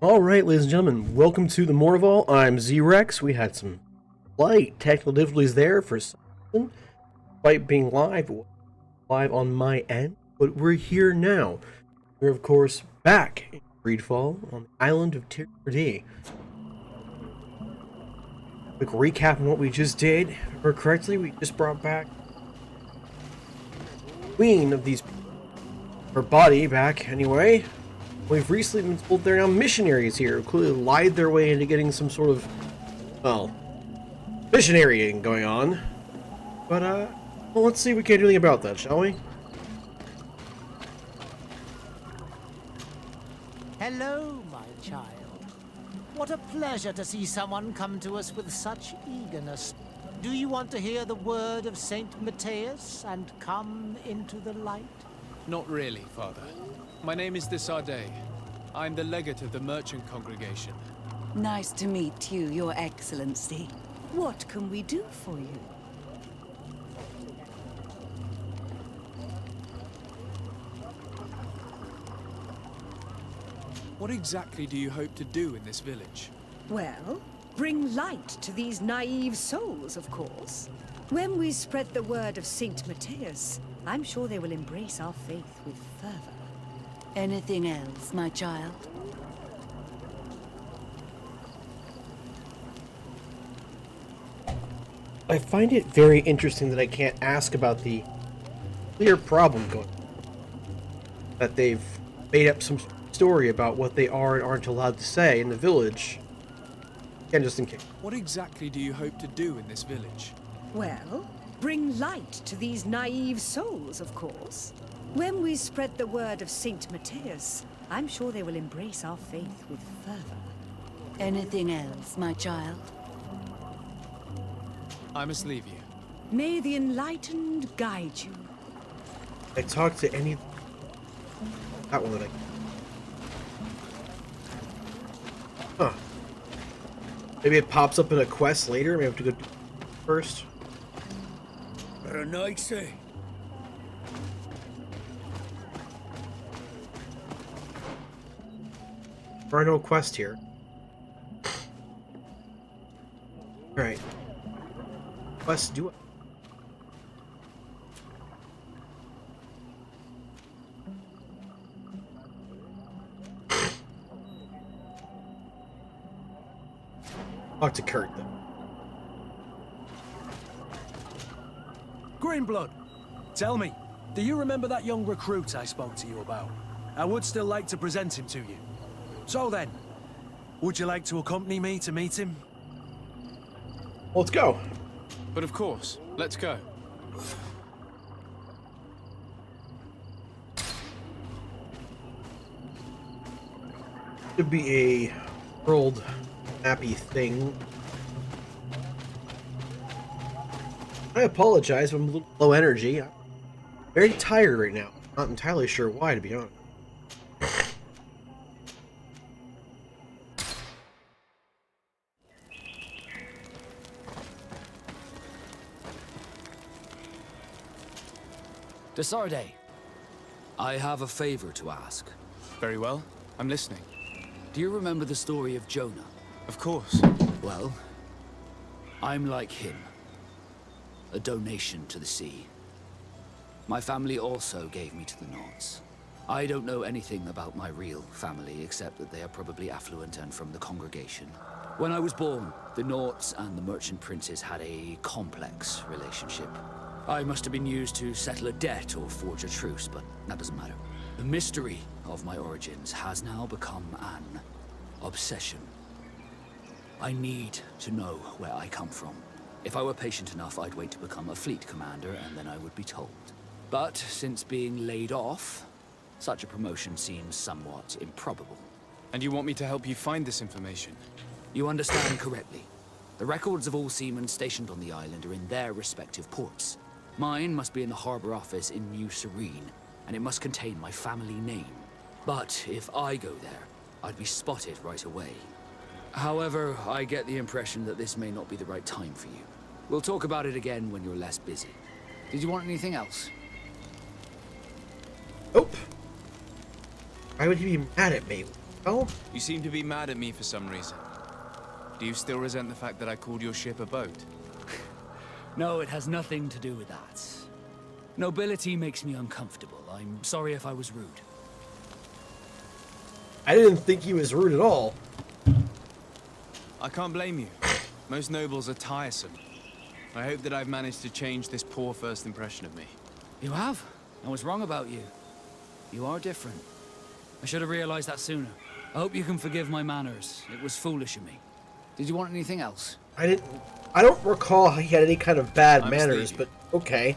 Alright, ladies and gentlemen, welcome to the Morval. I'm Z-Rex. We had some slight technical difficulties there for something, despite being live on my end, but we're here now. We're, of course, back in Freedfall on the island of Tertium. Quick recap on what we just did. If I remember correctly, we just brought back the queen of these, her body back anyway. We've recently been told they're now missionaries here, who clearly lied their way into getting some sort of, well, missionarying going on. But, well, let's see if we can do anything about that, shall we? Hello, my child. What a pleasure to see someone come to us with such eagerness. Do you want to hear the word of Saint Matthias and come into the light? Not really, Father. My name is Desarde. I'm the legate of the merchant congregation. Nice to meet you, Your Excellency. What can we do for you? What exactly do you hope to do in this village? Well, bring light to these naive souls, of course. When we spread the word of Saint Matthias, I'm sure they will embrace our faith with fervor. Anything else, my child? I find it very interesting that I can't ask about the clear problem going on. That they've made up some story about what they are and aren't allowed to say in the village. Again, just in case. What exactly do you hope to do in this village? Well, bring light to these naive souls, of course. When we spread the word of Saint Matthias, I'm sure they will embrace our faith with fervor. Anything else, my child? I must leave you. May the enlightened guide you. I talked to any... That one that I... Huh. Maybe it pops up in a quest later. Maybe I have to go do it first. Very nice, eh? There are no quests here. Alright. Quests do it. Talk to Kurt, though. Greenblood, tell me, do you remember that young recruit I spoke to you about? I would still like to present him to you. So then, would you like to accompany me to meet him? Let's go. But of course, let's go. Could be a world mappy thing. I apologize, I'm a little low energy. I'm very tired right now. Not entirely sure why, to be honest. Desarde, I have a favor to ask. Very well. I'm listening. Do you remember the story of Jonah? Of course. Well, I'm like him. A donation to the sea. My family also gave me to the Knots. I don't know anything about my real family, except that they are probably affluent and from the congregation. When I was born, the Knots and the merchant princes had a complex relationship. I must have been used to settle a debt or forge a truce, but that doesn't matter. The mystery of my origins has now become an obsession. I need to know where I come from. If I were patient enough, I'd wait to become a fleet commander, and then I would be told. But since being laid off, such a promotion seems somewhat improbable. And you want me to help you find this information? You understand correctly. The records of all seamen stationed on the island are in their respective ports. Mine must be in the harbor office in New Serene, and it must contain my family name. But if I go there, I'd be spotted right away. However, I get the impression that this may not be the right time for you. We'll talk about it again when you're less busy. Did you want anything else? Nope. Why would he be mad at me? Oh, You seem to be mad at me for some reason. Do you still resent the fact that I called your ship a boat? No, it has nothing to do with that. Nobility makes me uncomfortable. I'm sorry if I was rude. I didn't think he was rude at all. I can't blame you. Most nobles are tiresome. I hope that I've managed to change this poor first impression of me. You have? I was wrong about you. You are different. I should have realized that sooner. I hope you can forgive my manners. It was foolish of me. Did you want anything else? I don't recall he had any kind of bad I manners, mislead but okay.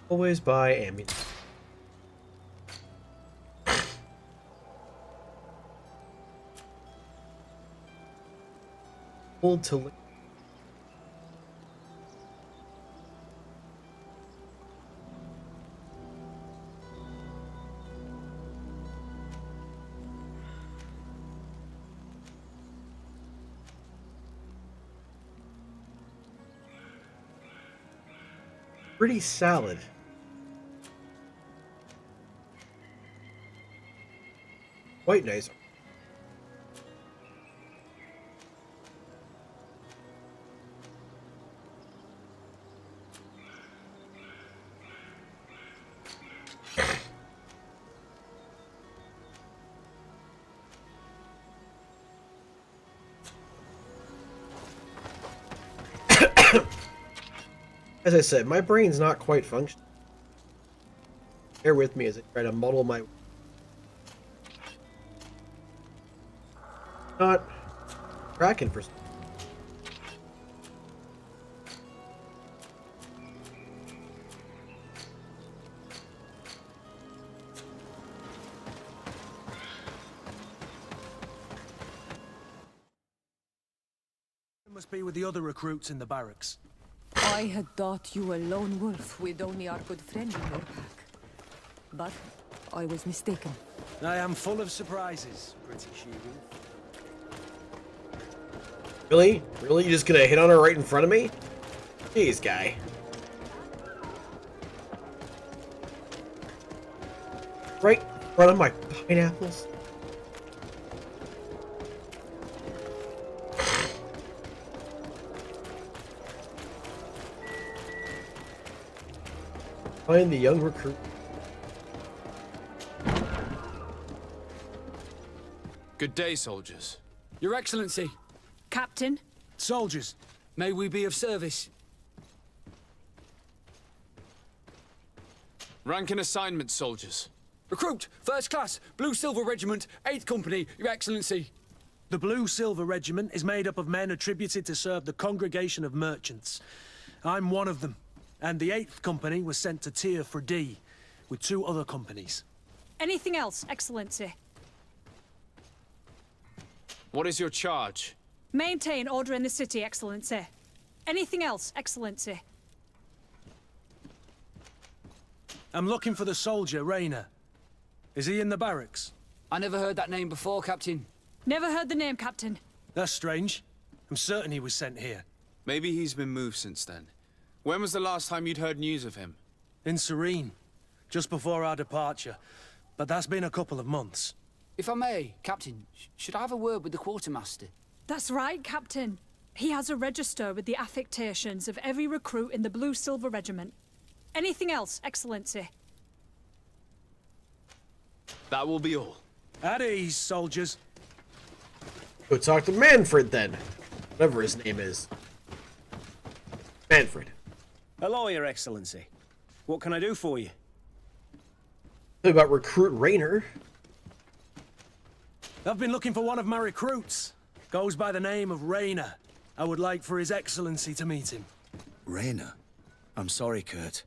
Always buy ammunition. Hold to pretty salad. Quite nice. As I said, my brain's not quite functioning. Bear with me as I try to muddle my... Not tracking for... It must be with the other recruits in the barracks. I had thought you a lone wolf with only our good friend in your pack. But I was mistaken. I am full of surprises, pretty she-wolf. Really? Really? You just gonna hit on her right in front of me? Jeez, guy. Right in front of my pineapples? Find the young recruit. Good day, soldiers. Your Excellency, Captain? Soldiers, may we be of service? Rank and assignment, soldiers. Recruit, First Class, Blue Silver Regiment, 8th Company, Your Excellency. the Blue Silver Regiment is made up of men attributed to serve the Congregation of Merchants. I'm one of them, and the 8th Company was sent to Tier for D, with 2 other companies. Anything else, Excellency? What is your charge? Maintain order in the city, Excellency. Anything else, Excellency? I'm looking for the soldier, Rayner. Is he in the barracks? I never heard that name before, Captain. Never heard the name, Captain. That's strange. I'm certain he was sent here. Maybe he's been moved since then. When was the last time you'd heard news of him? In Serene, just before our departure. But that's been a couple of months. If I may, Captain, should I have a word with the quartermaster? That's right, Captain. He has a register with the affectations of every recruit in the Blue Silver Regiment. Anything else, Excellency? That will be all. At ease, soldiers. Go talk to Manfred then. Whatever his name is. Manfred. Hello, Your Excellency. What can I do for you? What about Recruit Rayner? I've been looking for one of my recruits. Goes by the name of Rayner. I would like for His Excellency to meet him. Rayner? I'm sorry, Kurt.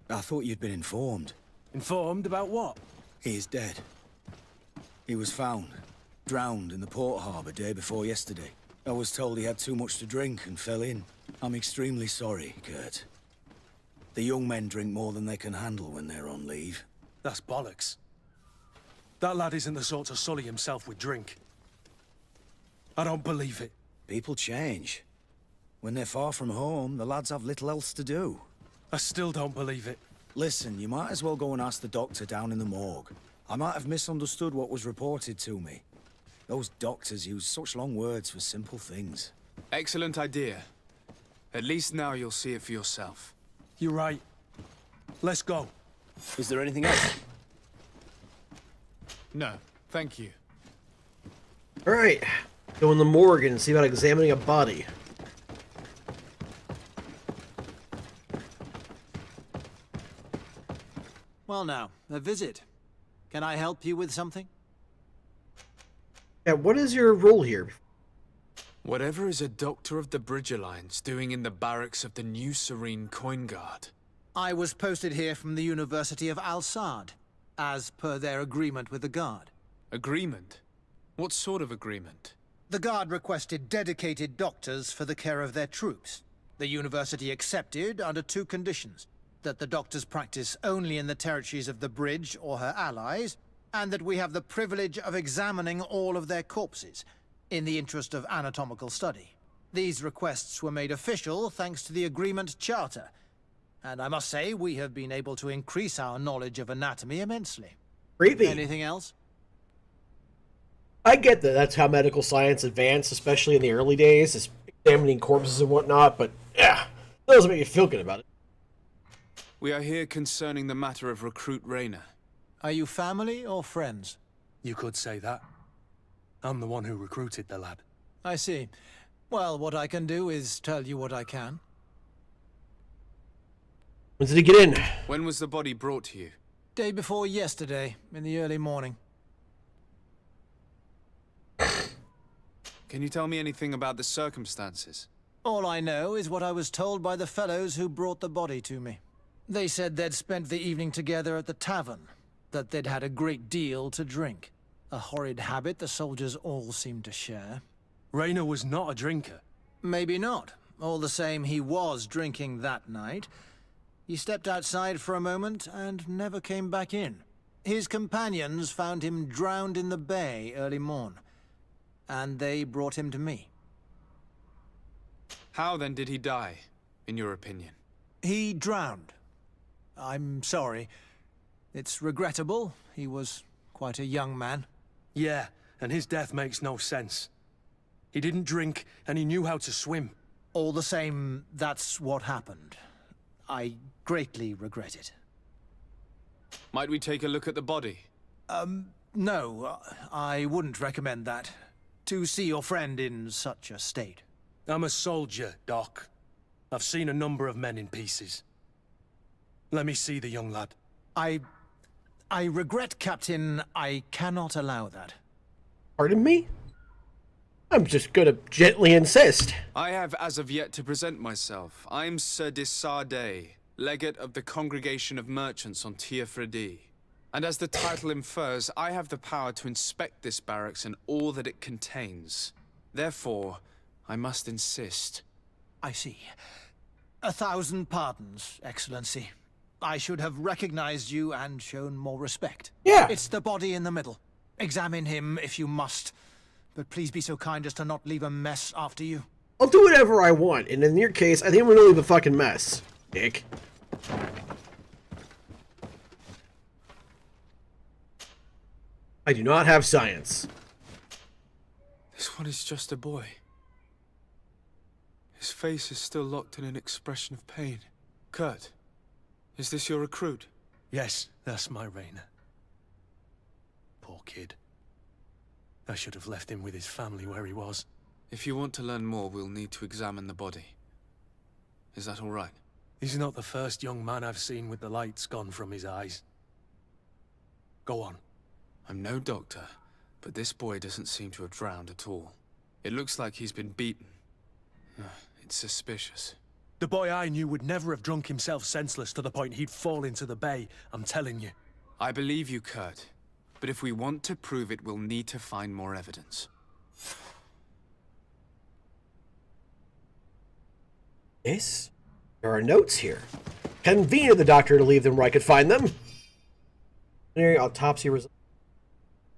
I thought you'd been informed. Informed about what? He is dead. He was found, drowned in the port harbour day before yesterday. I was told he had too much to drink and fell in. I'm extremely sorry, Kurt. The young men drink more than they can handle when they're on leave. That's bollocks. That lad isn't the sort to sully himself with drink. I don't believe it. People change. When they're far from home, the lads have little else to do. I still don't believe it. Listen, you might as well go and ask the doctor down in the morgue. I might have misunderstood what was reported to me. Those doctors use such long words for simple things. Excellent idea. At least now you'll see it for yourself. You're right. Let's go. Is there anything else? No, thank you. Alright. Go in the morgue and see about examining a body. Well now, a visit. Can I help you with something? Yeah, what is your role here? Whatever is a doctor of the Bridge Alliance doing in the barracks of the New Serene Coin Guard? I was posted here from the University of Al-Sad, as per their agreement with the Guard. Agreement? What sort of agreement? The Guard requested dedicated doctors for the care of their troops. The University accepted under 2 conditions: that the doctors practice only in the territories of the Bridge or her allies, and that we have the privilege of examining all of their corpses, in the interest of anatomical study. These requests were made official thanks to the Agreement Charter, and I must say we have been able to increase our knowledge of anatomy immensely. Creepy. Anything else? I get that that's how medical science advanced, especially in the early days, is examining corpses and whatnot, but yeah, it doesn't make you feel good about it. We are here concerning the matter of Recruit Rayner. Are you family or friends? You could say that. I'm the one who recruited the lad. I see. Well, what I can do is tell you what I can. When did he get in? When was the body brought to you? Day before yesterday, in the early morning. Can you tell me anything about the circumstances? All I know is what I was told by the fellows who brought the body to me. They said they'd spent the evening together at the tavern, that they'd had a great deal to drink. A horrid habit the soldiers all seemed to share. Rayner was not a drinker. Maybe not. All the same, he was drinking that night. He stepped outside for a moment and never came back in. His companions found him drowned in the bay early morn, and they brought him to me. How then did he die, in your opinion? He drowned. I'm sorry. It's regrettable. He was quite a young man. Yeah, and his death makes no sense. He didn't drink, and he knew how to swim. All the same, that's what happened. I greatly regret it. Might we take a look at the body? No, I wouldn't recommend that. To see your friend in such a state. I'm a soldier, Doc. I've seen a number of men in pieces. Let me see the young lad. I regret, Captain. I cannot allow that. Pardon me? I'm just gonna gently insist. I have as of yet to present myself. I'm Sir Desardet, legate of the Congregation of Merchants on Tir Fredi. And as the title infers, I have the power to inspect this barracks and all that it contains. Therefore, I must insist. I see. 1,000 pardons, Excellency. I should have recognized you and shown more respect. Yeah. It's the body in the middle. Examine him if you must. But please be so kind as to not leave a mess after you. I'll do whatever I want, and in your case, I think I'm gonna leave a fucking mess, Dick. I do not have science. This one is just a boy. His face is still locked in an expression of pain. Kurt, is this your recruit? Yes, that's my Rayner. Poor kid. I should have left him with his family where he was. If you want to learn more, we'll need to examine the body. Is that all right? He's not the first young man I've seen with the lights gone from his eyes. Go on. I'm no doctor, but this boy doesn't seem to have drowned at all. It looks like he's been beaten. It's suspicious. The boy I knew would never have drunk himself senseless to the point he'd fall into the bay, I'm telling you. I believe you, Kurt. But if we want to prove it, we'll need to find more evidence. Yes? There are notes here. Convenient the doctor to leave them where I could find them. Preliminary autopsy results.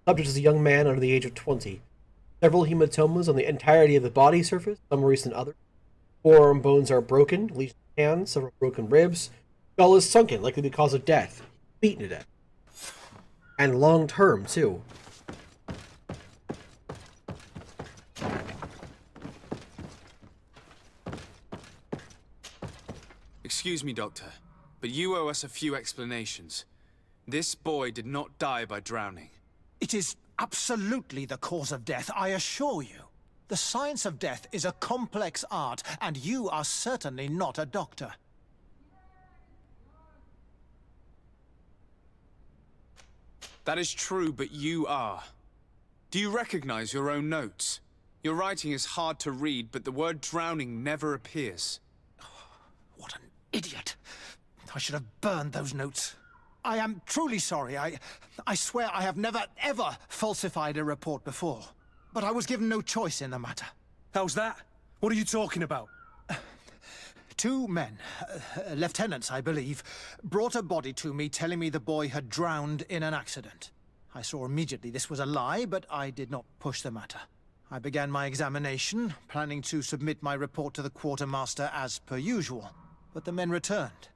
Subject is a young man under the age of 20. Several hematomas on the entirety of the body surface, some worse than others. Forearm bones are broken, lesions of hands, several broken ribs. Skull is sunken, likely the cause of death. Beaten to death. And long term, too. Excuse me, Doctor, but you owe us a few explanations. This boy did not die by drowning. It is absolutely the cause of death, I assure you. The science of death is a complex art, and you are certainly not a doctor. That is true, but you are. Do you recognize your own notes? Your writing is hard to read, but the word drowning never appears. What an idiot. I should have burned those notes. I am truly sorry. I swear I have never, ever falsified a report before. But I was given no choice in the matter. How's that? What are you talking about? Two men, lieutenants, I believe, brought a body to me telling me the boy had drowned in an accident. I saw immediately this was a lie, but I did not push the matter. I began my examination, planning to submit my report to the quartermaster as per usual. But the men returned.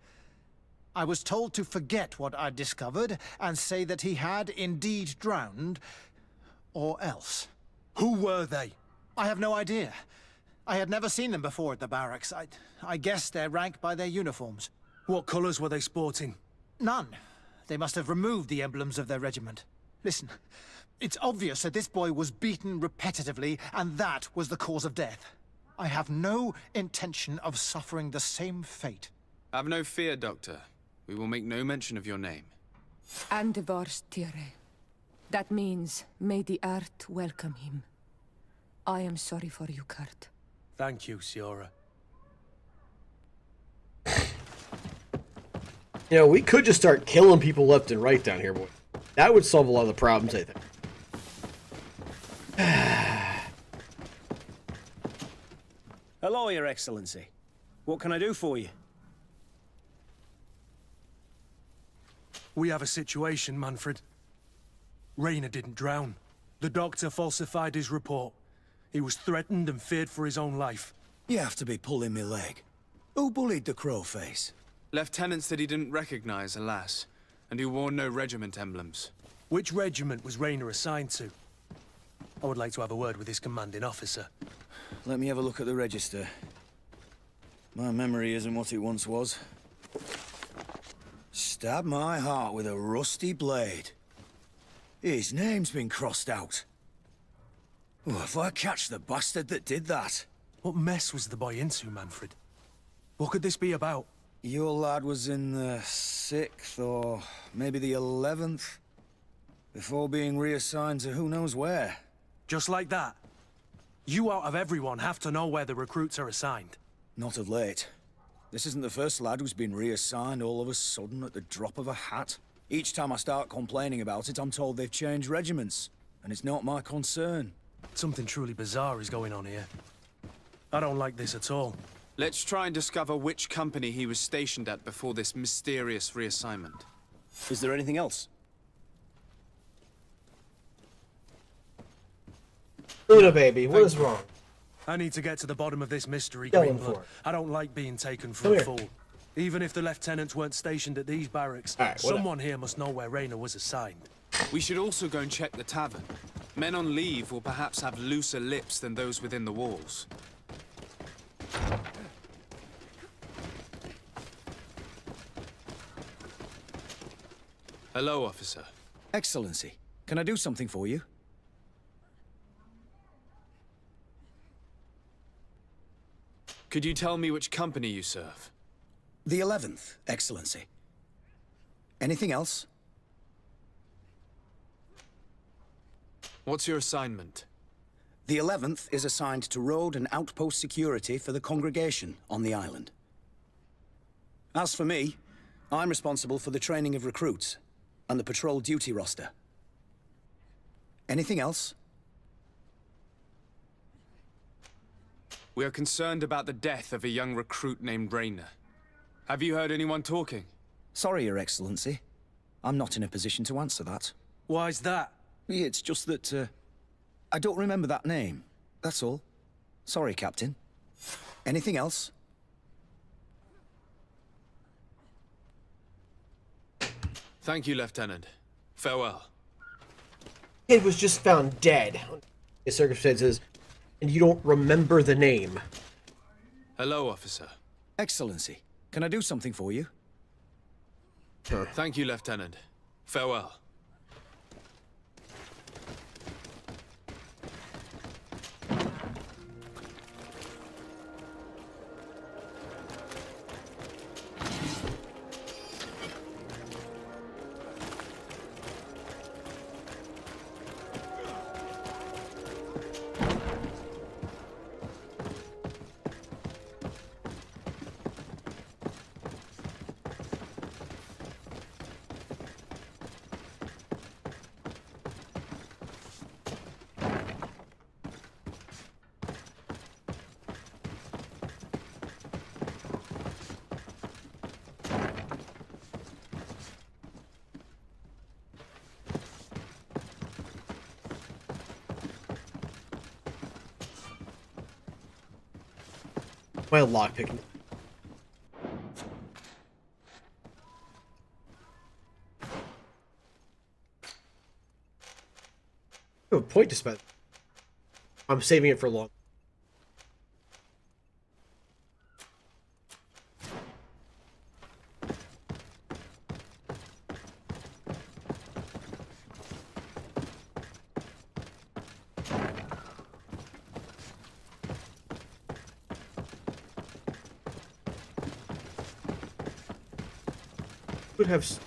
I was told to forget what I'd discovered and say that he had indeed drowned, or else. Who were they? I have no idea. I had never seen them before at the barracks. I guessed their rank by their uniforms. What colours were they sporting? None. They must have removed the emblems of their regiment. Listen, it's obvious that this boy was beaten repetitively, and that was the cause of death. I have no intention of suffering the same fate. Have no fear, Doctor. We will make no mention of your name. Andevars Tire. That means, may the earth welcome him. I am sorry for you, Kurt. Thank you, Siora. You know, we could just start killing people left and right down here, boy. That would solve a lot of the problems, I think. Hello, Your Excellency. What can I do for you? We have a situation, Manfred. Rainer didn't drown. The doctor falsified his report. He was threatened and feared for his own life. You have to be pulling me leg. Who bullied the crow face? Lieutenants that he didn't recognize, alas, and who wore no regiment emblems. Which regiment was Rainer assigned to? I would like to have a word with his commanding officer. Let me have a look at the register. My memory isn't what it once was. Stab my heart with a rusty blade. His name's been crossed out. Oh, if I catch the bastard that did that. What mess was the boy into, Manfred? What could this be about? Your lad was in the 6th or maybe the 11th, before being reassigned to who knows where. Just like that? You out of everyone have to know where the recruits are assigned. Not of late. This isn't the first lad who's been reassigned all of a sudden at the drop of a hat. Each time I start complaining about it, I'm told they've changed regiments, and it's not my concern. Something truly bizarre is going on here. I don't like this at all. Let's try and discover which company he was stationed at before this mysterious reassignment. Is there anything else? Luna, baby, what is wrong? I need to get to the bottom of this mystery, Kill him Greenblood. for it. I don't like being taken for Come a here. fool. Even if the lieutenants weren't stationed at these barracks, All right, whatever. someone here must know where Rainer was assigned. We should also go and check the tavern. Men on leave will perhaps have looser lips than those within the walls. Hello, officer. Excellency, can I do something for you? Could you tell me which company you serve? The 11th, Excellency. Anything else? What's your assignment? The 11th is assigned to road and outpost security for the congregation on the island. As for me, I'm responsible for the training of recruits and the patrol duty roster. Anything else? We are concerned about the death of a young recruit named Rayner. Have you heard anyone talking? Sorry, Your Excellency. I'm not in a position to answer that. Why's that? It's just that, I don't remember that name. That's all. Sorry, Captain. Anything else? Thank you, Lieutenant. Farewell. Kid was just found dead under these circumstances, and you don't remember the name. Hello, officer. Excellency, can I do something for you? Thank you, Lieutenant. Farewell. Well, lockpicking. You have a point to spend. I'm saving it for long. Could have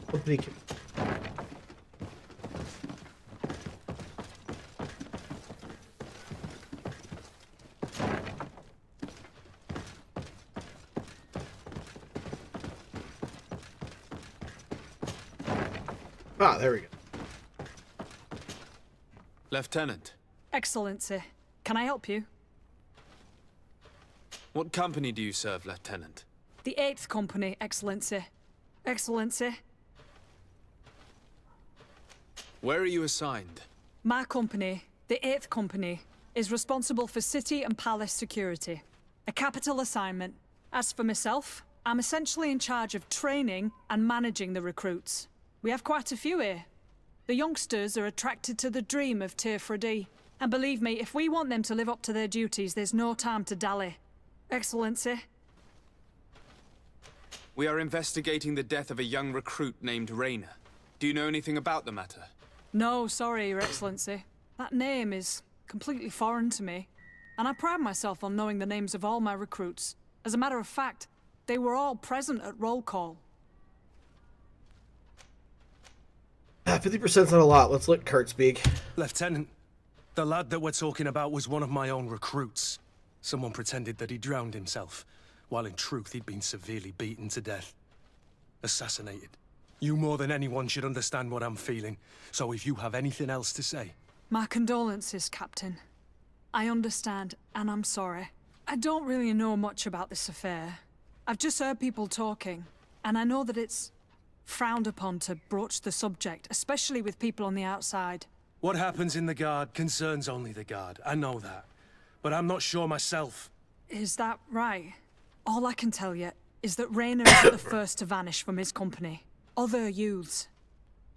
company. Ah, there we go. Lieutenant, Excellency, can I help you? what company do you serve, Lieutenant? The 8th Company, Excellency. Excellency, Where are you assigned? my company, the 8th Company, is responsible for city and palace security. A capital assignment. As for myself, I'm essentially in charge of training and managing the recruits. We have quite a few here. The youngsters are attracted to the dream of Tir and believe me, if we want them to live up to their duties, there's no time to dally. Excellency, We are investigating the death of a young recruit named Rayner. Do you know anything about the matter? no, sorry, Your Excellency. That name is completely foreign to me, and I pride myself on knowing the names of all my recruits. As a matter of fact, they were all present at roll call. 50%'s not a lot. Let's let Kurt speak. Lieutenant, the lad that we're talking about was one of my own recruits. Someone pretended that he drowned himself, while in truth he'd been severely beaten to death. Assassinated. You more than anyone should understand what I'm feeling, so if you have anything else to say... My condolences, Captain. I understand, and I'm sorry. I don't really know much about this affair. I've just heard people talking, and I know that it's frowned upon to broach the subject, especially with people on the outside. What happens in the Guard concerns only the Guard, I know that. But I'm not sure myself. Is that right? All I can tell you is that Rayner is the first to vanish from his company. Other youths,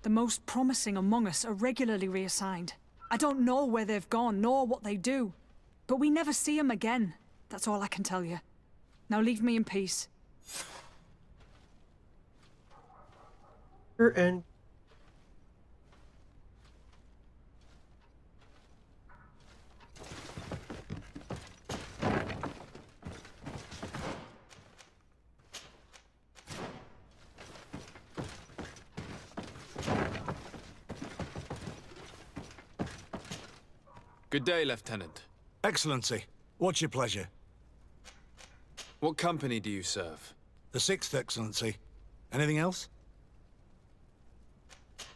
the most promising among us, are regularly reassigned. I don't know where they've gone, nor what they do. But we never see them again. That's all I can tell you. Now leave me in peace. And Good day, Lieutenant. Excellency, what's your pleasure? What company do you serve? The 6th, Excellency. Anything else?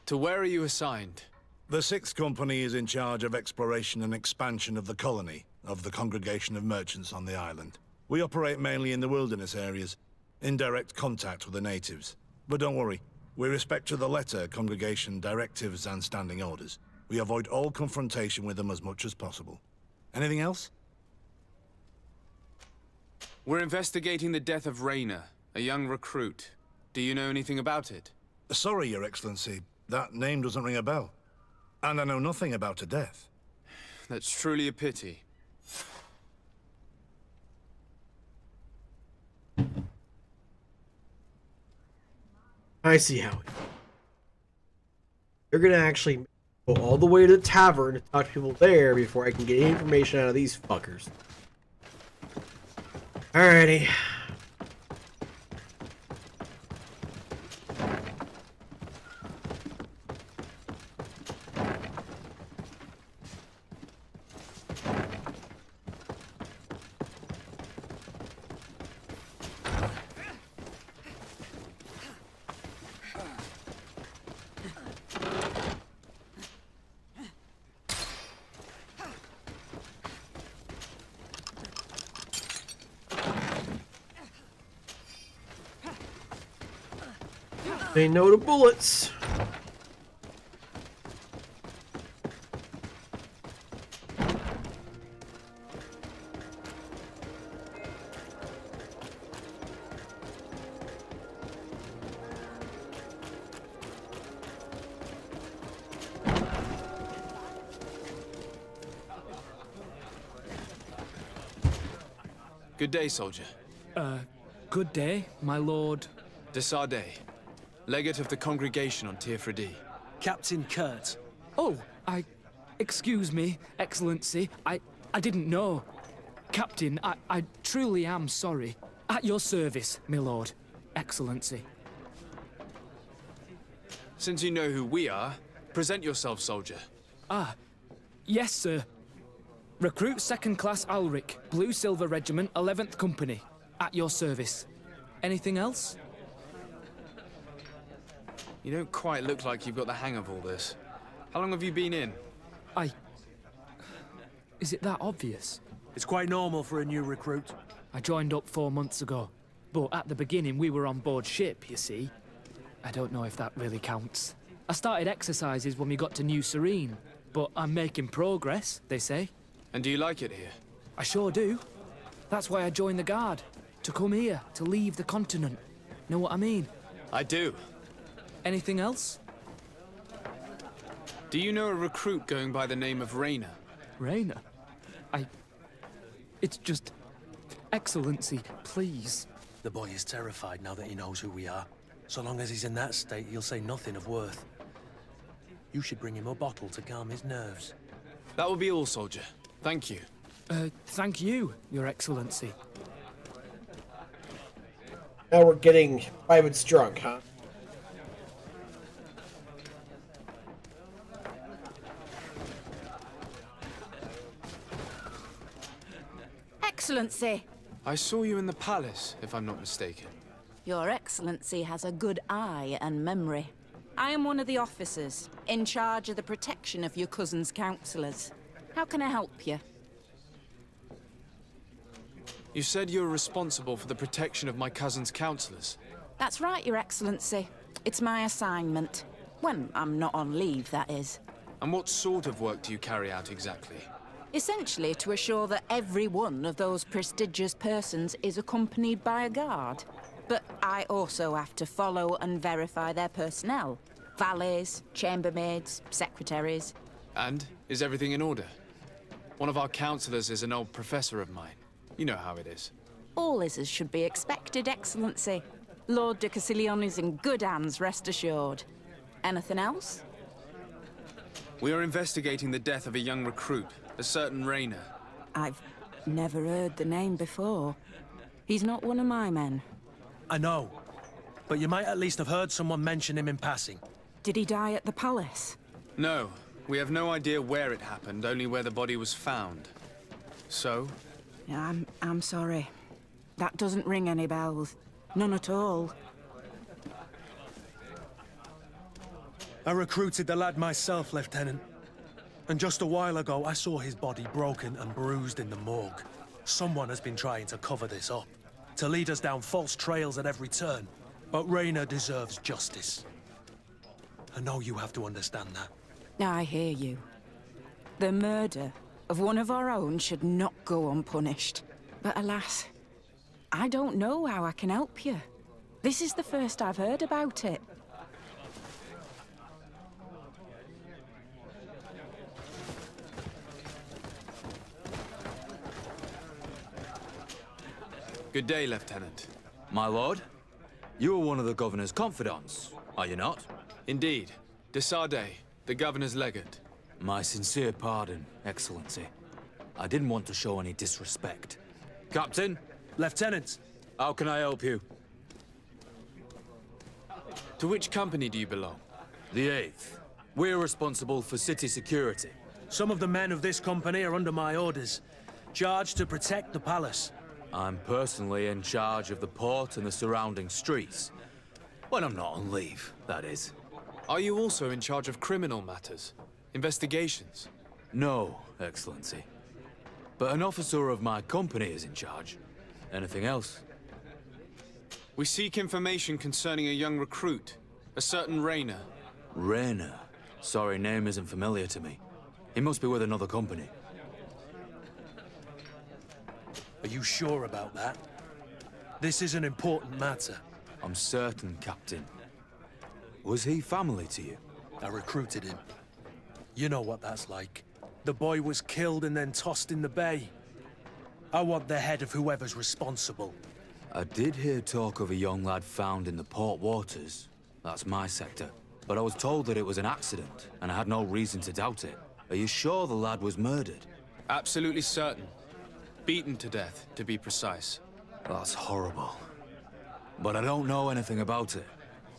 To where are you assigned? The 6th Company is in charge of exploration and expansion of the colony of the Congregation of Merchants on the island. We operate mainly in the wilderness areas, in direct contact with the natives. But don't worry, we respect to the letter Congregation directives and standing orders. We avoid all confrontation with them as much as possible. Anything else? We're investigating the death of Rayner, a young recruit. Do you know anything about it? Sorry, Your Excellency. That name doesn't ring a bell. And I know nothing about her death. That's truly a pity. I see how it is. You're gonna actually go all the way to the tavern to talk to people there before I can get any information out of these fuckers. Alrighty. They know the bullets. Good day, soldier. Good day, my lord. De Sardet, legate of the congregation on Tier Captain Kurt. Oh, excuse me, Excellency. I didn't know. Captain, I truly am sorry. At your service, my lord. Excellency. Since you know who we are, present yourself, soldier. Yes, sir. Recruit 2nd Class Alric, Blue Silver Regiment, 11th Company. At your service. Anything else? You don't quite look like you've got the hang of all this. How long have you been in? Is it that obvious? It's quite normal for a new recruit. I joined up 4 months ago. But at the beginning, we were on board ship, you see. I don't know if that really counts. I started exercises when we got to New Serene. But I'm making progress, they say. And do you like it here? I sure do. That's why I joined the Guard. To come here, to leave the continent. Know what I mean? I do. Anything else? Do you know a recruit going by the name of Rayner? Rayner? It's just... Excellency, please. The boy is terrified now that he knows who we are. So long as he's in that state, he'll say nothing of worth. You should bring him a bottle to calm his nerves. That will be all, soldier. Thank you. Thank you, Your Excellency. Now we're getting privates drunk, huh? Excellency! I saw you in the palace, if I'm not mistaken. Your Excellency has a good eye and memory. I am one of the officers, in charge of the protection of your cousin's councillors. How can I help you? You said you were responsible for the protection of my cousin's councillors. That's right, Your Excellency. It's my assignment. When I'm not on leave, that is. And what sort of work do you carry out exactly? Essentially to assure that every one of those prestigious persons is accompanied by a guard. But I also have to follow and verify their personnel. Valets, chambermaids, secretaries. And is everything in order? One of our councillors is an old professor of mine. You know how it is. All is as should be expected, Excellency. Lord de Cassilion is in good hands, rest assured. Anything else? We are investigating the death of a young recruit, a certain Rayner. I've never heard the name before. He's not one of my men. I know. But you might at least have heard someone mention him in passing. Did he die at the palace? No. We have no idea where it happened, only where the body was found. So? I'm sorry. That doesn't ring any bells. None at all. I recruited the lad myself, Lieutenant. And just a while ago, I saw his body broken and bruised in the morgue. Someone has been trying to cover this up, to lead us down false trails at every turn. But Raina deserves justice. I know you have to understand that. I hear you. The murder of one of our own should not go unpunished. But alas, I don't know how I can help you. This is the first I've heard about it. Good day, Lieutenant. My lord, you are one of the governor's confidants, are you not? Indeed. De Sardet, the governor's legate. My sincere pardon, Excellency. I didn't want to show any disrespect. Captain? Lieutenant! How can I help you? To which company do you belong? The 8th. We're responsible for city security. Some of the men of this company are under my orders, charged to protect the palace. I'm personally in charge of the port and the surrounding streets. When I'm not on leave, that is. Are you also in charge of criminal matters? Investigations? No, Excellency. But an officer of my company is in charge. Anything else? We seek information concerning a young recruit, a certain Raina. Raina? Sorry, name isn't familiar to me. He must be with another company. Are you sure about that? This is an important matter. I'm certain, Captain. Was he family to you? I recruited him. You know what that's like. The boy was killed and then tossed in the bay. I want the head of whoever's responsible. I did hear talk of a young lad found in the port waters. That's my sector. But I was told that it was an accident, and I had no reason to doubt it. Are you sure the lad was murdered? Absolutely certain. Beaten to death, to be precise. That's horrible. But I don't know anything about it.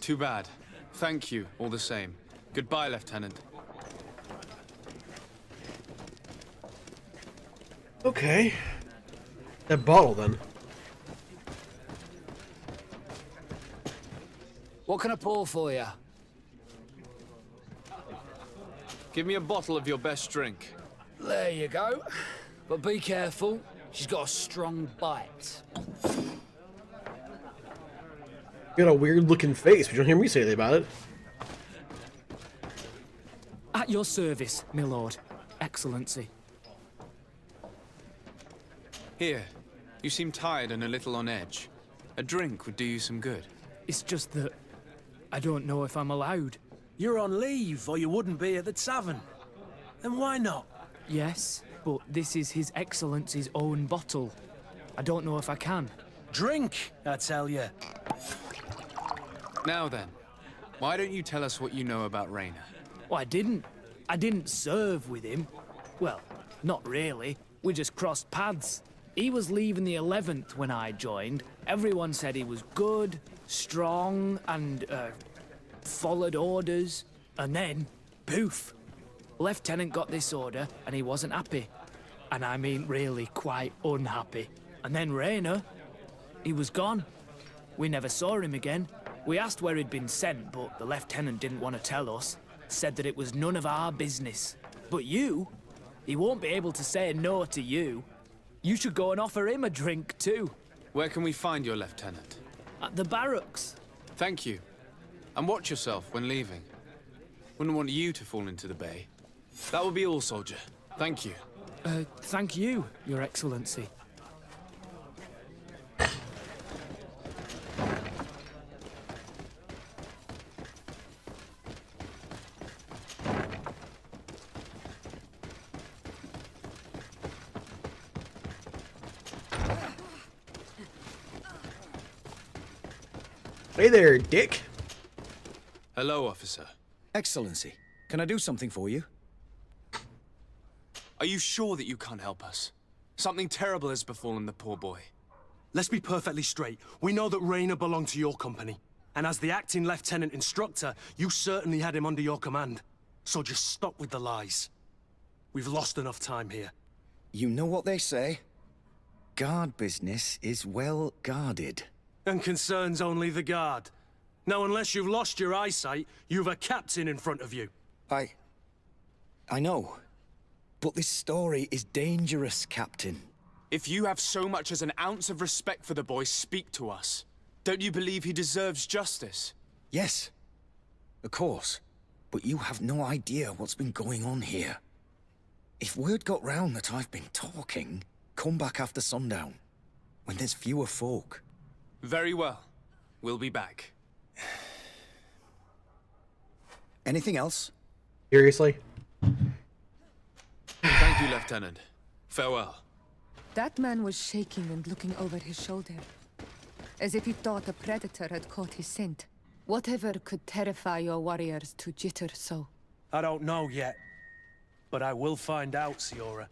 Too bad. Thank you, all the same. Goodbye, Lieutenant. Okay. That bottle, then. What can I pour for you? Give me a bottle of your best drink. There you go. But be careful. She's got a strong bite. You got a weird-looking face, but you don't hear me say anything about it. At your service, my lord. Excellency. Here. You seem tired and a little on edge. A drink would do you some good. It's just that I don't know if I'm allowed. You're on leave, or you wouldn't be at the tavern. Then why not? Yes, but this is His Excellency's own bottle. I don't know if I can. Drink, I tell you. Now then, why don't you tell us what you know about Raina? Well, I didn't serve with him. Well, not really. We just crossed paths. He was leaving the 11th when I joined. Everyone said he was good, strong, and, followed orders. And then, poof. Lieutenant got this order, and he wasn't happy. And I mean really quite unhappy. And then Raina, he was gone. We never saw him again. We asked where he'd been sent, but the lieutenant didn't want to tell us. Said that it was none of our business. But you, he won't be able to say no to you. You should go and offer him a drink too. Where can we find your lieutenant? At the barracks. Thank you. And watch yourself when leaving. Wouldn't want you to fall into the bay. That will be all, soldier. Thank you. Thank you, Your Excellency. Hey there, Dick. Hello, officer. Excellency, can I do something for you? Are you sure that you can't help us? Something terrible has befallen the poor boy. Let's be perfectly straight. We know that Raina belonged to your company. And as the acting lieutenant instructor, you certainly had him under your command. So just stop with the lies. We've lost enough time here. You know what they say? Guard business is well guarded. And concerns only the guard. Now, unless you've lost your eyesight, you've a captain in front of you. I know. But this story is dangerous, Captain. If you have so much as an ounce of respect for the boy, speak to us. Don't you believe he deserves justice? Yes, of course. But you have no idea what's been going on here. If word got round that I've been talking, come back after sundown, when there's fewer folk. Very well. We'll be back. Anything else? Seriously? Thank you, Lieutenant. Farewell. That man was shaking and looking over his shoulder, as if he thought a predator had caught his scent. Whatever could terrify your warriors to jitter so? I don't know yet, but I will find out, Siora.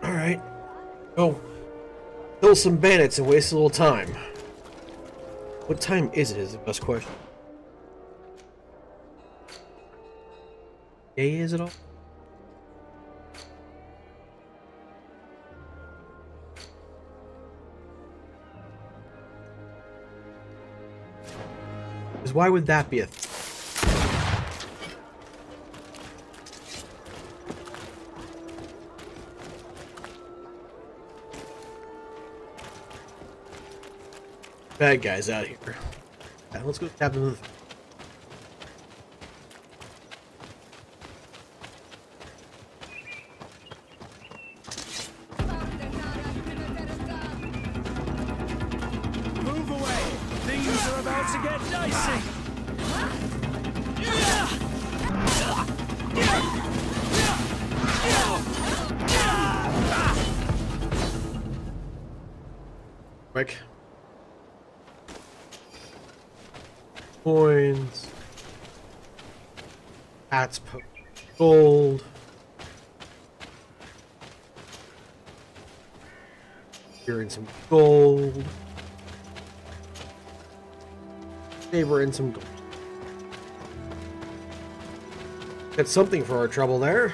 Alright. Oh. Kill some bandits and waste a little time. What time is it is the best question. Day is it all? Because why would that be a bad guys out here. Yeah, let's go tap them. Move away! Things are about to get dicey! Quick. Coins. Hats, gold. Here in some gold. Favor in some gold. Got something for our trouble there.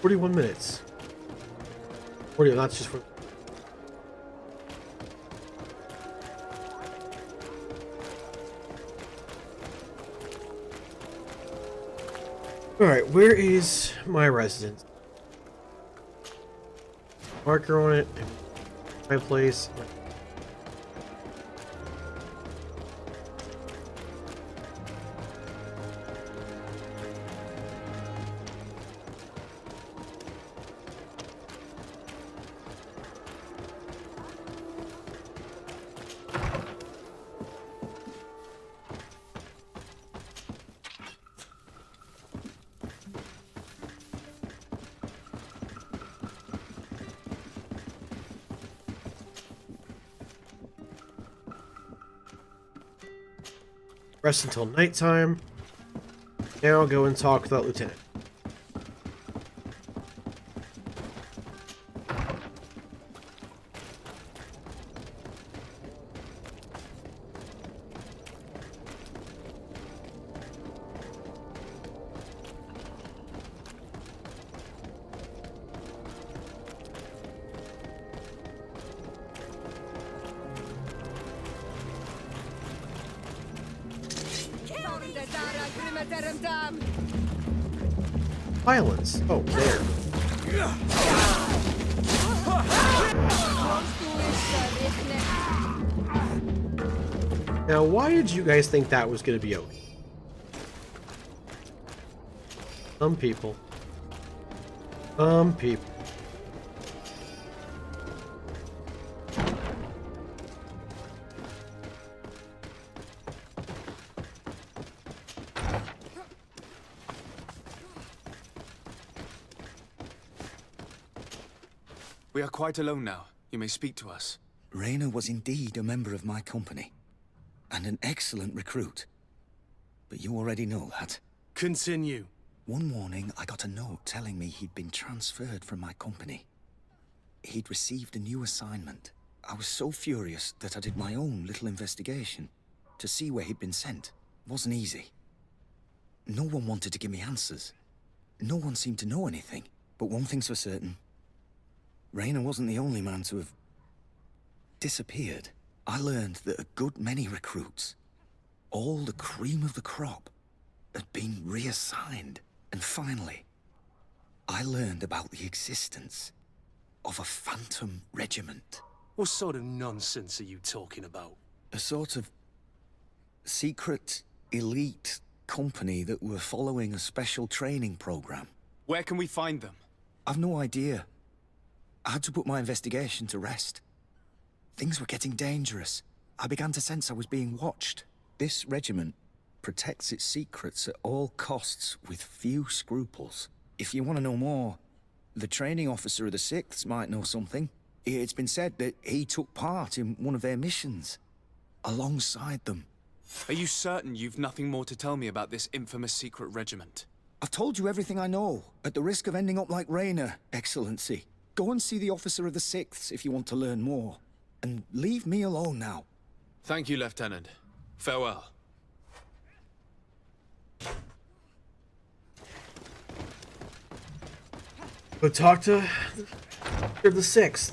"41 minutes. 40. That's just for." All right, where is my residence? Marker on it. My place. Rest until nighttime. Now I'll go and talk with that lieutenant. Violence. Oh, there. Now, why did you guys think that was going to be okay? Some people. Some people. We are quite alone now. You may speak to us. Raynor was indeed a member of my company, and an excellent recruit. But you already know that. Continue. One morning, I got a note telling me he'd been transferred from my company. He'd received a new assignment. I was so furious that I did my own little investigation to see where he'd been sent. Wasn't easy. No one wanted to give me answers. No one seemed to know anything. But one thing's for certain. Raynor wasn't the only man to have disappeared. I learned that a good many recruits, all the cream of the crop, had been reassigned. And finally, I learned about the existence of a phantom regiment. What sort of nonsense are you talking about? A sort of secret, elite company that were following a special training program. Where can we find them? I've no idea. I had to put my investigation to rest. Things were getting dangerous. I began to sense I was being watched. This regiment protects its secrets at all costs with few scruples. If you want to know more, the training officer of the 6th might know something. It's been said that he took part in one of their missions, alongside them. Are you certain you've nothing more to tell me about this infamous secret regiment? I've told you everything I know, at the risk of ending up like Raynor, Excellency. Go and see the officer of the 6th if you want to learn more. And leave me alone now. Thank you, Lieutenant. Farewell. Go talk to the 6th.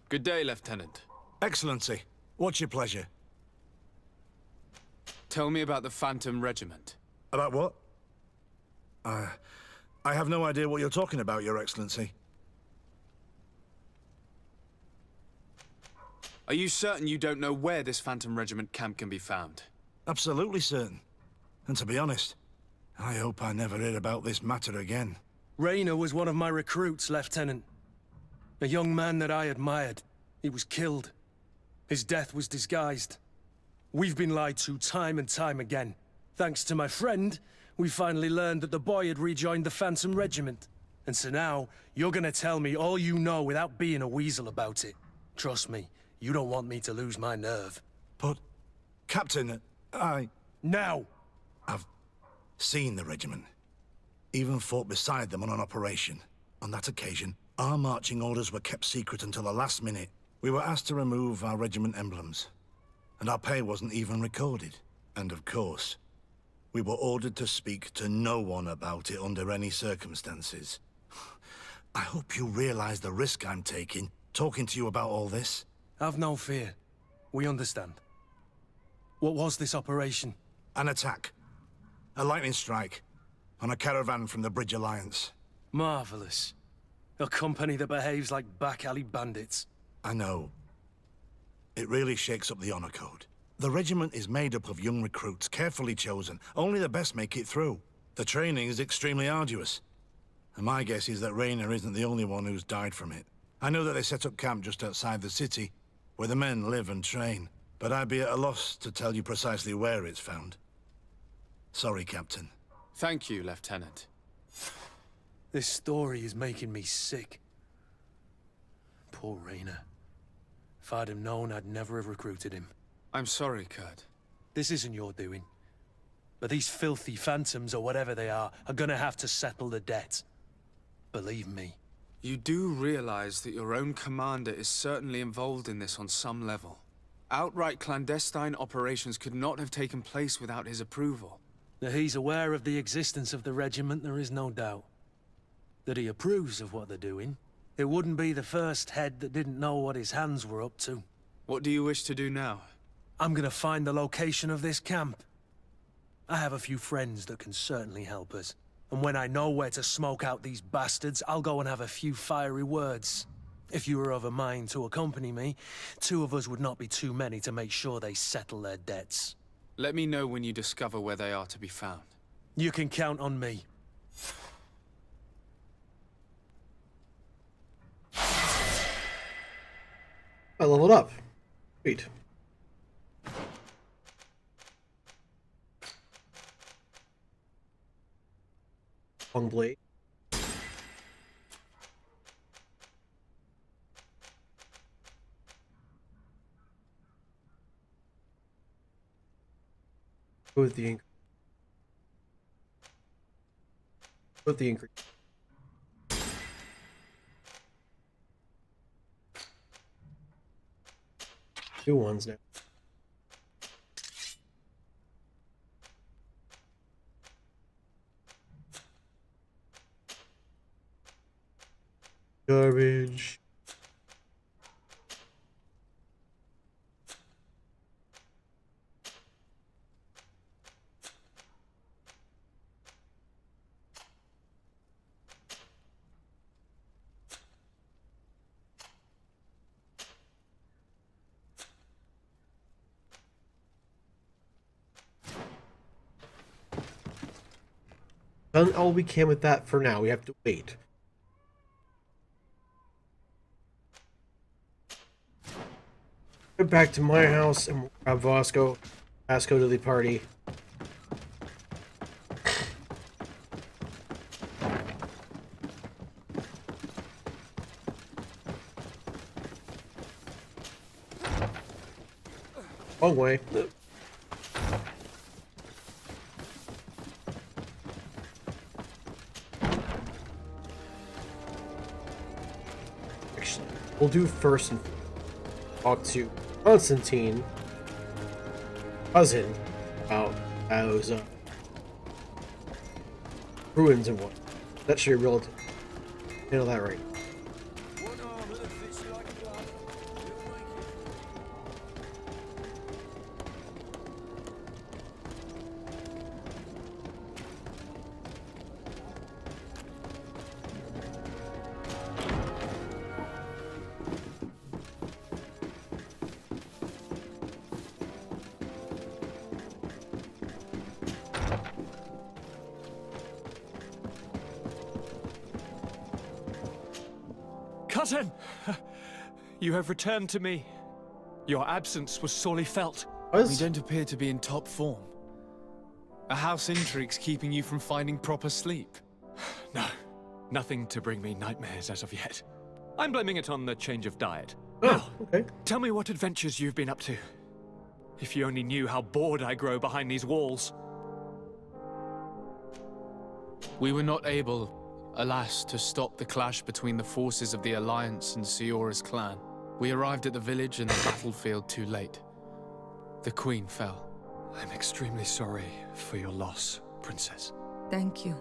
Good day, Lieutenant. Excellency, what's your pleasure? Tell me about the Phantom Regiment. About what? I have no idea what you're talking about, Your Excellency. Are you certain you don't know where this Phantom Regiment camp can be found? Absolutely certain. And to be honest, I hope I never hear about this matter again. Raynor was one of my recruits, Lieutenant. A young man that I admired. He was killed. His death was disguised. We've been lied to time and time again. Thanks to my friend, we finally learned that the boy had rejoined the Phantom Regiment. And so now, you're gonna tell me all you know without being a weasel about it. Trust me, you don't want me to lose my nerve. But, Captain, Now! I've seen the regiment. Even fought beside them on an operation. On that occasion, our marching orders were kept secret until the last minute. We were asked to remove our regiment emblems, and our pay wasn't even recorded. And of course, we were ordered to speak to no one about it under any circumstances. I hope you realize the risk I'm taking, talking to you about all this. Have no fear. We understand. What was this operation? An attack. A lightning strike. On a caravan from the Bridge Alliance. Marvelous. A company that behaves like back-alley bandits. I know. It really shakes up the honor code. The regiment is made up of young recruits, carefully chosen. Only the best make it through. The training is extremely arduous. And my guess is that Raynor isn't the only one who's died from it. I know that they set up camp just outside the city, where the men live and train. But I'd be at a loss to tell you precisely where it's found. Sorry, Captain. Thank you, Lieutenant. This story is making me sick. Poor Raynor. If I'd have known, I'd never have recruited him. I'm sorry, Kurt. This isn't your doing. But these filthy phantoms, or whatever they are gonna have to settle the debt. Believe me. You do realize that your own commander is certainly involved in this on some level. Outright clandestine operations could not have taken place without his approval. That he's aware of the existence of the regiment, there is no doubt. That he approves of what they're doing. It wouldn't be the first head that didn't know what his hands were up to. What do you wish to do now? I'm gonna find the location of this camp. I have a few friends that can certainly help us. And when I know where to smoke out these bastards, I'll go and have a few fiery words. If you were of a mind to accompany me, 2 of us would not be too many to make sure they settle their debts. Let me know when you discover where they are to be found. You can count on me. I leveled up. Sweet. Long blade. Go with the increase. Go with the increase. New ones now. Garbage. Done all we can with that for now. We have to wait. Get back to my house and we'll grab Vasco to the party. Wrong way. Actually, we'll do first and talk to Constantine, cousin, about those ruins and what. That should be relative. Handle that right. Cousin! You have returned to me. Your absence was sorely felt. We don't appear to be in top form. Are house intrigues keeping you from finding proper sleep? No, nothing to bring me nightmares as of yet. I'm blaming it on the change of diet. Oh, now, okay. Tell me what adventures you've been up to. If you only knew how bored I grow behind these walls. We were not able, alas, to stop the clash between the forces of the Alliance and Siora's clan. We arrived at the village and the battlefield too late. The Queen fell. I'm extremely sorry for your loss, Princess. Thank you.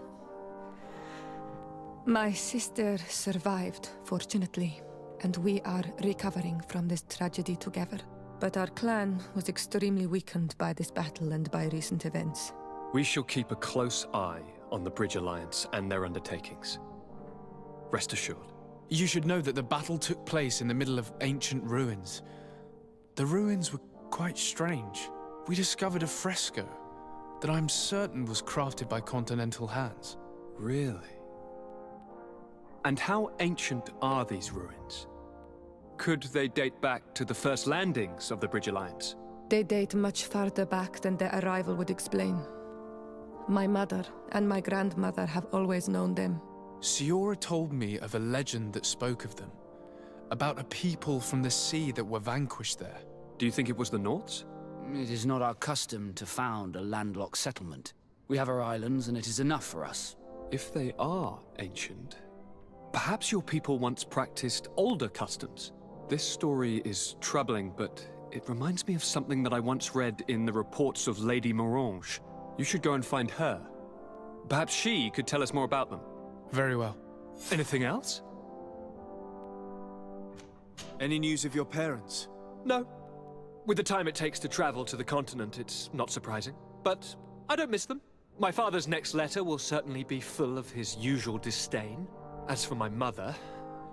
My sister survived, fortunately, and we are recovering from this tragedy together. But our clan was extremely weakened by this battle and by recent events. We shall keep a close eye on the Bridge Alliance and their undertakings. Rest assured. You should know that the battle took place in the middle of ancient ruins. The ruins were quite strange. We discovered a fresco that I'm certain was crafted by continental hands. Really? And how ancient are these ruins? Could they date back to the first landings of the Bridge Alliance? They date much farther back than their arrival would explain. My mother and my grandmother have always known them. Siora told me of a legend that spoke of them, about a people from the sea that were vanquished there. Do you think it was the Nauts? It is not our custom to found a landlocked settlement. We have our islands, and it is enough for us. If they are ancient, Perhaps your people once practiced older customs. This story is troubling, but it reminds me of something that I once read in the reports of Lady Morange. You should go and find her. Perhaps she could tell us more about them. Very well. Anything else? Any news of your parents? No. With the time it takes to travel to the continent, it's not surprising. But I don't miss them. My father's next letter will certainly be full of his usual disdain. As for my mother,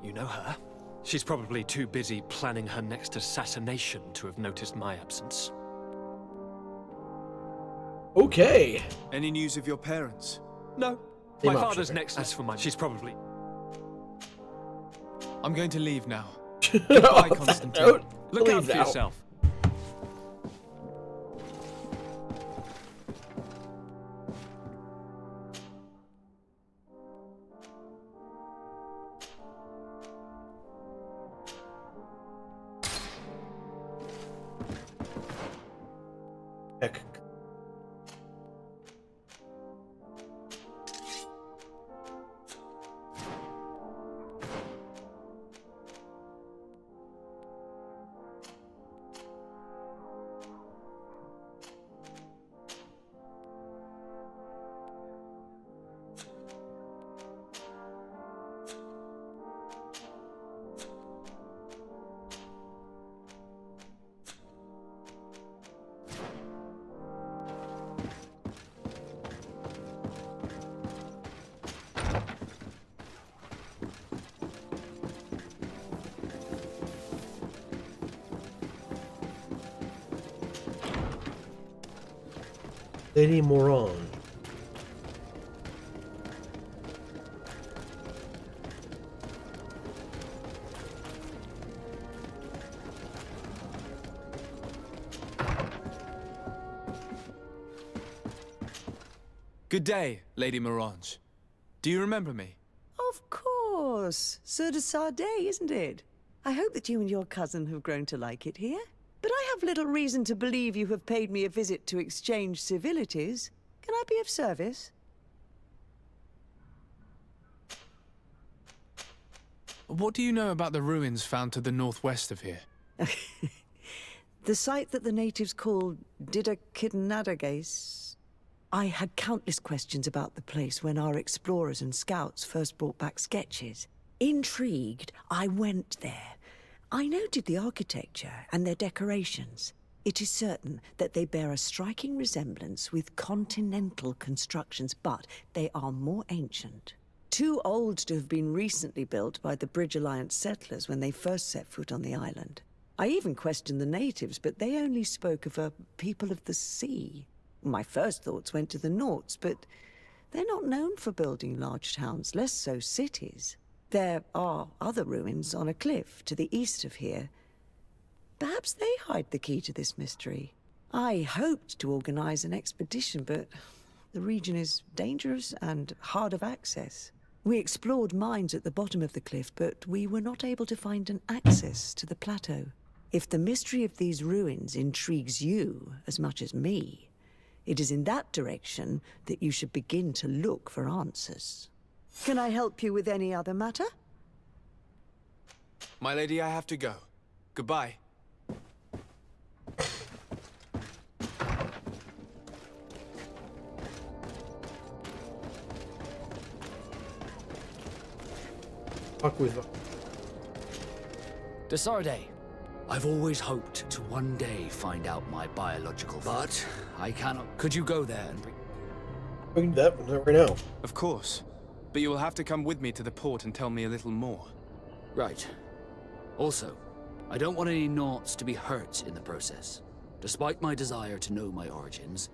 you know her. She's probably too busy planning her next assassination to have noticed my absence. Okay. Any news of your parents? No. Same My option, father's right? next. As for my... She's probably... I'm going to leave now. Goodbye, Constantine. Look out for now. yourself. Heck. Lady Moran. Good day, Lady Morange. Do you remember me? Of course. Sir de Sardet, isn't it? I hope that you and your cousin have grown to like it here. But I have little reason to believe you have paid me a visit to exchange civilities. Can I be of service? What do you know about the ruins found to the northwest of here? The site that the natives call Didakidnadagace. I had countless questions about the place when our explorers and scouts first brought back sketches. Intrigued, I went there. I noted the architecture and their decorations. It is certain that they bear a striking resemblance with continental constructions, but they are more ancient. Too old to have been recently built by the Bridge Alliance settlers when they first set foot on the island. I even questioned the natives, but they only spoke of a people of the sea. My first thoughts went to the Nauts, but they're not known for building large towns, less so cities. There are other ruins on a cliff to the east of here. Perhaps they hide the key to this mystery. I hoped to organize an expedition, but the region is dangerous and hard of access. We explored mines at the bottom of the cliff, but we were not able to find an access to the plateau. If the mystery of these ruins intrigues you as much as me, it is in that direction that you should begin to look for answers. Can I help you with any other matter? My lady, I have to go. Goodbye. Fuck with De Sardet, I've always hoped to one day find out my biological but I cannot. Could you go there and bring that right now. Of course. But you will have to come with me to the port and tell me a little more. Right. Also, I don't want any Nauts to be hurt in the process. Despite my desire to know my origins,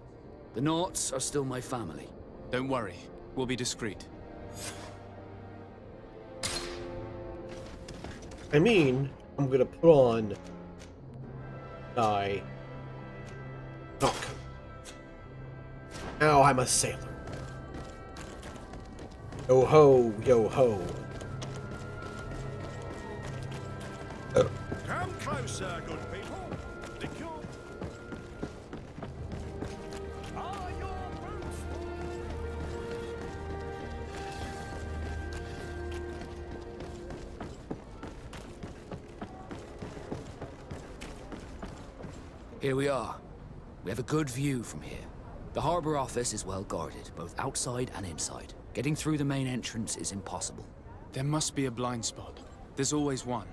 the Nauts are still my family. Don't worry. We'll be discreet. I mean, I'm gonna put on my knock. Now I'm a sailor. Yo ho, yo ho. Come closer, good people. The cure. Are your boots Here we are. We have a good view from here. The harbor office is well guarded, both outside and inside. Getting through the main entrance is impossible. There must be a blind spot. There's always one.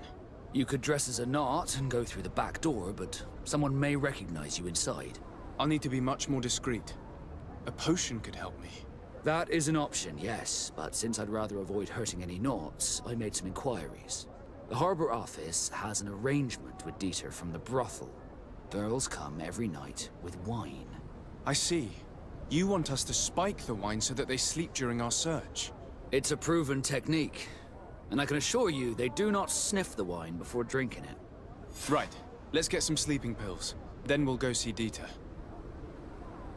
You could dress as a knot and go through the back door, but someone may recognize you inside. I'll need to be much more discreet. A potion could help me. That is an option, yes, but since I'd rather avoid hurting any knots, I made some inquiries. The harbor office has an arrangement with Dieter from the brothel. Girls come every night with wine. I see. You want us to spike the wine so that they sleep during our search. It's a proven technique, and I can assure you they do not sniff the wine before drinking it. Right. Let's get some sleeping pills. Then we'll go see Dieter.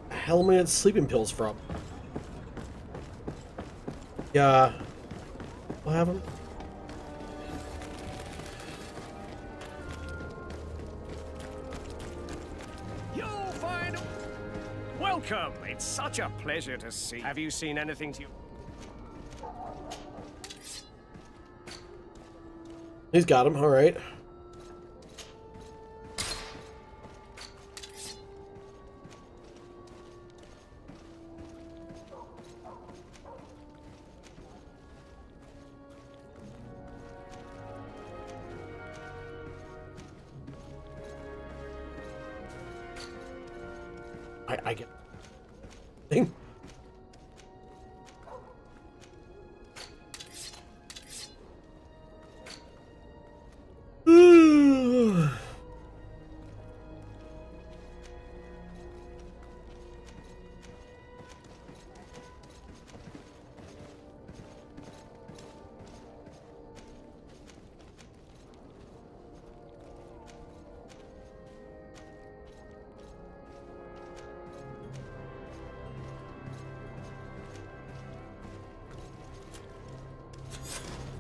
The hell am I get sleeping pills from? Yeah. We'll have them. You'll find... Welcome! It's such a pleasure to see. Have you seen anything to you? He's got him, alright. I get thing.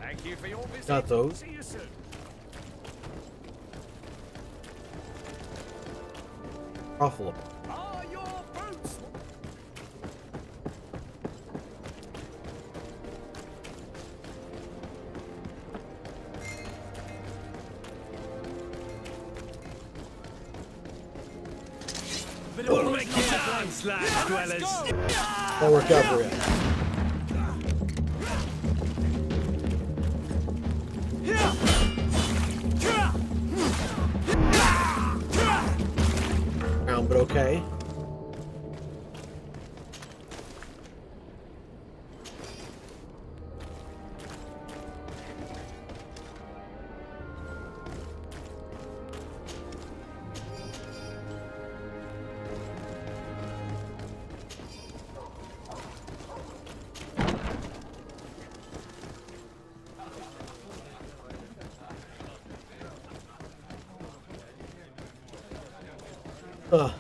Thank you for your visit. Got those. See you soon. Ruffle. Are your boots? We'll make you dance, lad, dwellers. That worked out for you. But okay.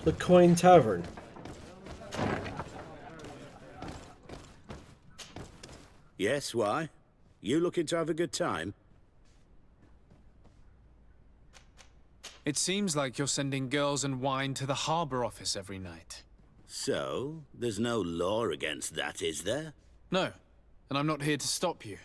The Coin Tavern. Yes, why? You looking to have a good time? It seems like you're sending girls and wine to the harbor office every night. So, there's no law against that, is there? No, and I'm not here to stop you.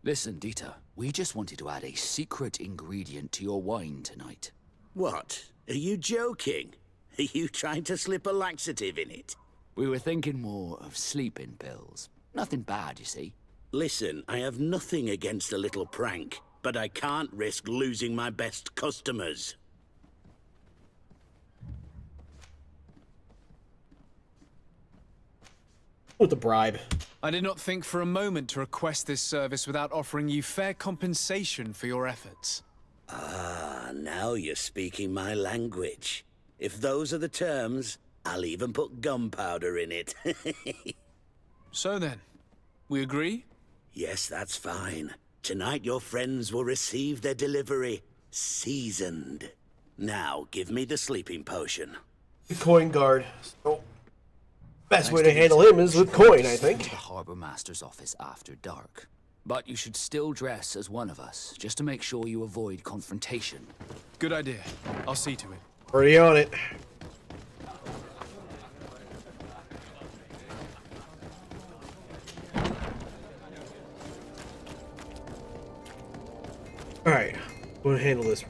Listen, Dieter, we just wanted to add a secret ingredient to your wine tonight. What? Are you joking? Are you trying to slip a laxative in it? We were thinking more of sleeping pills. Nothing bad, you see. Listen, I have nothing against a little prank, but I can't risk losing my best customers. With the bribe. I did not think for a moment to request this service without offering you fair compensation for your efforts. Ah, now you're speaking my language. If those are the terms, I'll even put gunpowder in it. So then, we agree? Yes, that's fine. Tonight your friends will receive their delivery, seasoned. Now, give me the sleeping potion. The coin guard. So, best way to handle him is with coin, I think. The harbor master's office after dark. But you should still dress as one of us, just to make sure you avoid confrontation. Good idea. I'll see to it. Already on it. Alright, we'll handle this.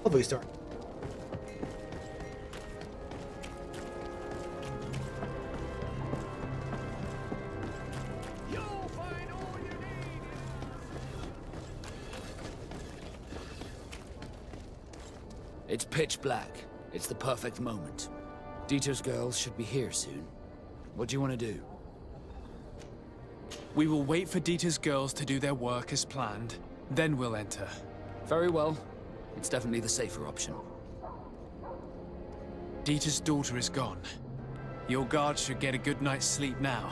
Lovely start. It's pitch black. It's the perfect moment. Dieter's girls should be here soon. What do you want to do? We will wait for Dieter's girls to do their work as planned, then we'll enter. Very well. It's definitely the safer option. Dieter's daughter is gone. Your guard should get a good night's sleep now.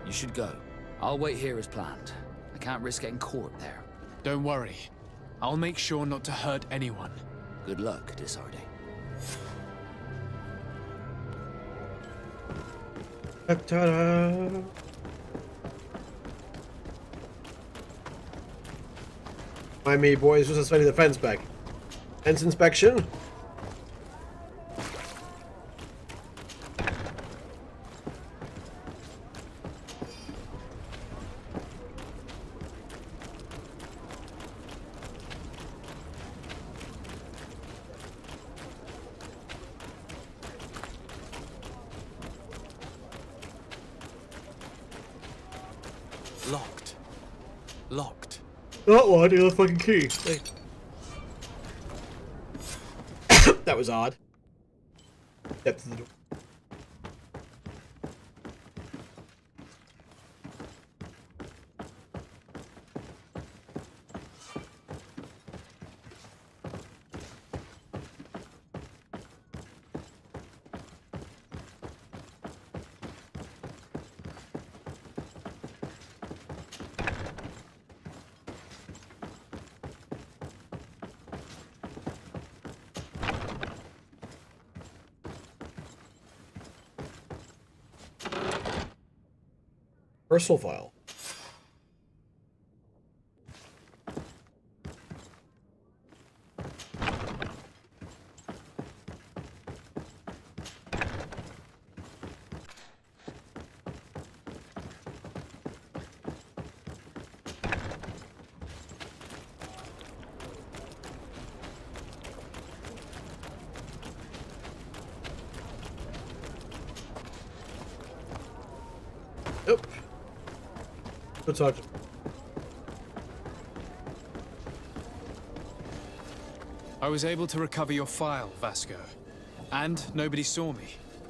You should go. I'll wait here as planned. I can't risk getting caught there. Don't worry. I'll make sure not to hurt anyone. Good luck, Desarde. Ta-da! Mind me, boys, just suspending the fence back. Fence inspection. Locked. Locked. Oh, I need a fucking key. Hey. That was odd. Step to the door. Personal file. Nope. Good talk. I was able to recover your file, Vasco. And nobody saw me.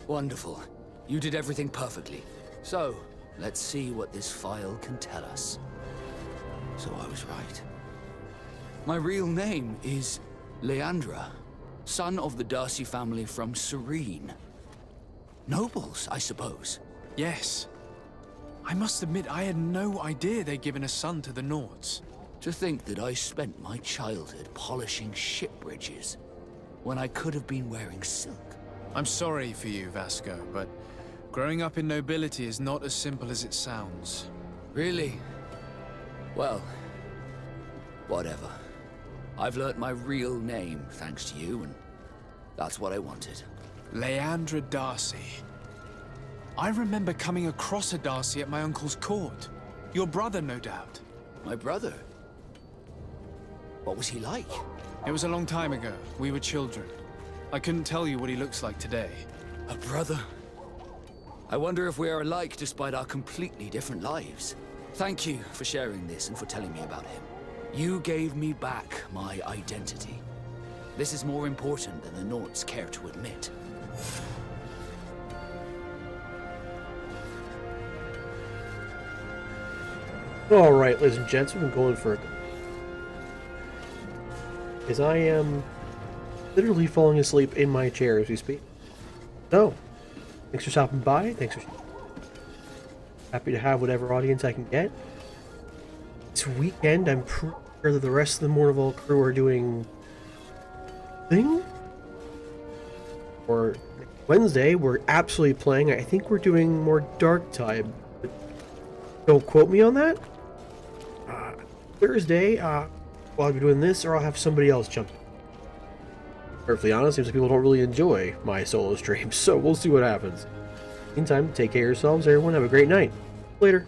Wonderful. You did everything perfectly. So, let's see what this file can tell us. So I was right. My real name is Leandra, son of the Darcy family from Serene. Nobles, I suppose. Yes. I must admit, I had no idea they'd given a son to the Nords. To think that I spent my childhood polishing ship bridges, when I could have been wearing silk. I'm sorry for you, Vasco, but growing up in nobility is not as simple as it sounds. Really? Well, whatever. I've learnt my real name, thanks to you, and that's what I wanted. Leandra Darcy. I remember coming across a Darcy at my uncle's court. Your brother, no doubt. My brother? What was he like? It was a long time ago. We were children. I couldn't tell you what he looks like today. A brother? I wonder if we are alike despite our completely different lives. Thank you for sharing this and for telling me about him. You gave me back my identity. This is more important than the Nords care to admit. Alright, ladies and gents, we've been going for... As I am literally falling asleep in my chair as we speak. So, thanks for stopping by. Thanks for... Happy to have whatever audience I can get. This weekend, I'm pretty sure that the rest of the Mournival crew are doing... thing? Or Wednesday, we're absolutely playing. I think we're doing more Dark Tide. Don't quote me on that. Thursday, well, I'll be doing this, or I'll have somebody else jump in. Perfectly honest, seems like people don't really enjoy my solo streams, so we'll see what happens. Meantime, take care of yourselves, everyone. Have a great night. Later.